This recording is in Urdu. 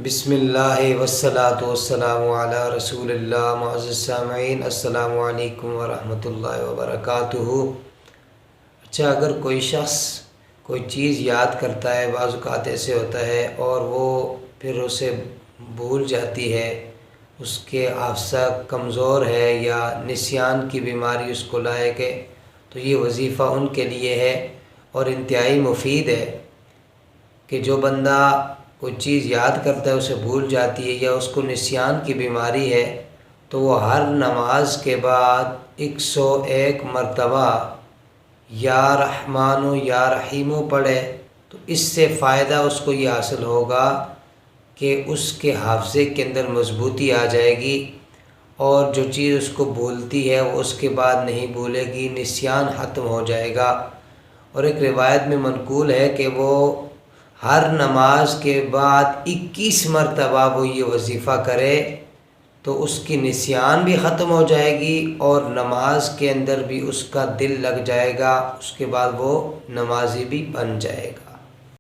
بسم اللہ والصلاة والسلام علی رسول اللہ۔ معزز سامعین، السلام علیکم ورحمۃ اللہ وبرکاتہ۔ اچھا، اگر کوئی شخص کوئی چیز یاد کرتا ہے، بعض اوقات ایسے ہوتا ہے اور وہ پھر اسے بھول جاتی ہے، اس کے حافظہ کمزور ہے یا نسیان کی بیماری اس کو لاحق ہے، تو یہ وظیفہ ان کے لیے ہے اور انتہائی مفید ہے کہ جو بندہ کوئی چیز یاد کرتا ہے اسے بھول جاتی ہے یا اس کو نسیان کی بیماری ہے، تو وہ ہر نماز کے بعد 101 مرتبہ یا رحمان و یا رحیم پڑھے، تو اس سے فائدہ اس کو یہ حاصل ہوگا کہ اس کے حافظے کے اندر مضبوطی آ جائے گی اور جو چیز اس کو بھولتی ہے وہ اس کے بعد نہیں بھولے گی، نسیان ختم ہو جائے گا۔ اور ایک روایت میں منقول ہے کہ وہ ہر نماز کے بعد 21 مرتبہ وہ یہ وظیفہ کرے تو اس کی نسیان بھی ختم ہو جائے گی اور نماز کے اندر بھی اس کا دل لگ جائے گا، اس کے بعد وہ نمازی بھی بن جائے گا۔